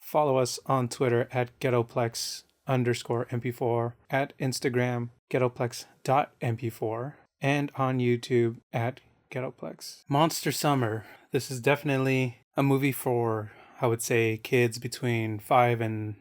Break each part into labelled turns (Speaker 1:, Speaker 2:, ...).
Speaker 1: Follow us on Twitter at ghettoplex_mp4, at Instagram ghettoplex.mp4, and on YouTube at ghettoplex. Monster Summer. This is definitely a movie for, I would say, kids between 5 and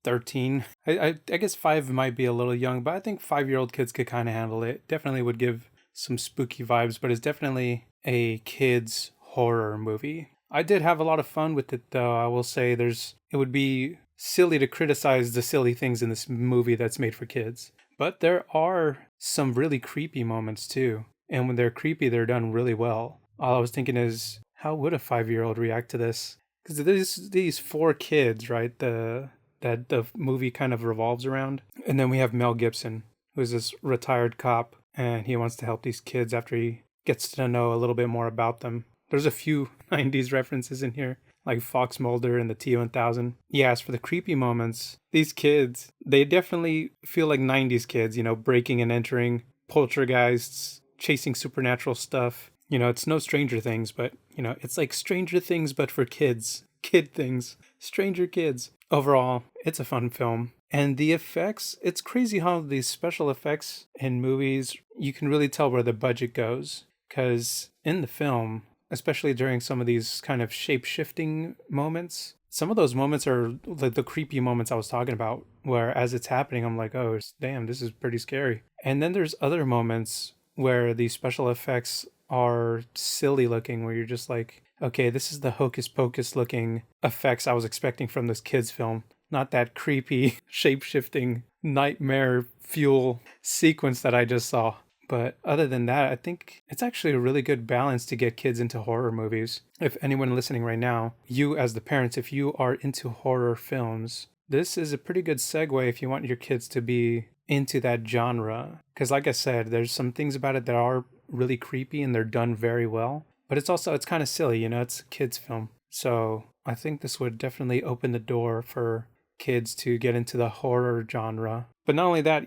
Speaker 1: 13. I guess 5 might be a little young, but I think 5-year-old kids could kind of handle it. Definitely would give some spooky vibes, but it's definitely a kids horror movie. I did have a lot of fun with it, though. I will say it would be silly to criticize the silly things in this movie that's made for kids. But there are some really creepy moments too. And when they're creepy, they're done really well. All I was thinking is, how would a 5-year-old react to this? Because these 4 kids, right? That the movie kind of revolves around. And then we have Mel Gibson, who's this retired cop, and he wants to help these kids after he gets to know a little bit more about them. There's a few 90s references in here, like Fox Mulder and the T-1000. Yeah, as for the creepy moments, these kids, they definitely feel like 90s kids, breaking and entering, poltergeists, chasing supernatural stuff. It's no Stranger Things, but, it's like Stranger Things, but for kids. Kid things. Stranger kids. Overall, it's a fun film. And the effects, it's crazy how these special effects in movies, you can really tell where the budget goes. Because in the film, especially during some of these kind of shape-shifting moments, some of those moments are like the creepy moments I was talking about, where as it's happening, I'm like, oh, damn, this is pretty scary. And then there's other moments where these special effects are silly looking, where you're just like, okay, this is the hocus pocus looking effects I was expecting from this kid's film, not that creepy shape-shifting nightmare fuel sequence that I just saw. But other than that, I think it's actually a really good balance to get kids into horror movies. If anyone listening right now, you as the parents, if you are into horror films, this is a pretty good segue if you want your kids to be into that genre. Because like I said, there's some things about it that are really creepy and they're done very well. But it's kind of silly, it's a kid's film. So I think this would definitely open the door for kids to get into the horror genre. But not only that,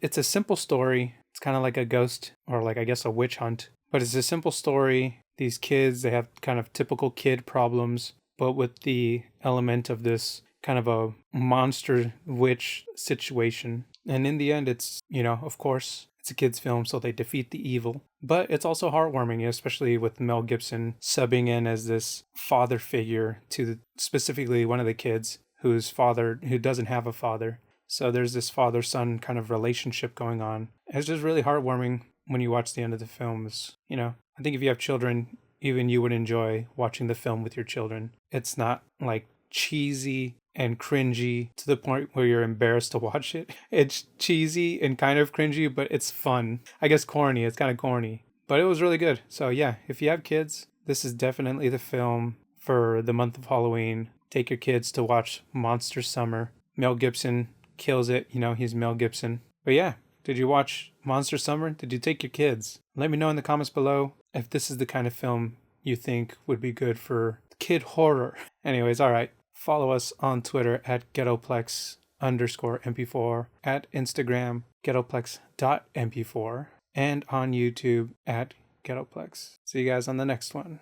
Speaker 1: it's a simple story. It's kind of like a ghost or like, I guess, a witch hunt. But it's a simple story. These kids, they have kind of typical kid problems, but with the element of this kind of a monster witch situation. And in the end, it's, of course, it's a kid's film, so they defeat the evil. But it's also heartwarming, especially with Mel Gibson subbing in as this father figure to specifically one of the kids who doesn't have a father. So there's this father-son kind of relationship going on. It's just really heartwarming when you watch the end of the film. I think if you have children, even you would enjoy watching the film with your children. It's not like cheesy and cringy to the point where you're embarrassed to watch it. It's cheesy and kind of cringy, but it's fun. I guess corny. It's kind of corny. But it was really good. So yeah, if you have kids, this is definitely the film for the month of Halloween. Take your kids to watch Monster Summer. Mel Gibson kills it. He's Mel Gibson. But yeah, did you watch Monster Summer? Did you take your kids? Let me know in the comments below if this is the kind of film you think would be good for kid horror. Anyways, all right. Follow us on Twitter at ghettoplex_mp4, at Instagram ghettoplex.mp4, and on YouTube at ghettoplex. See you guys on the next one.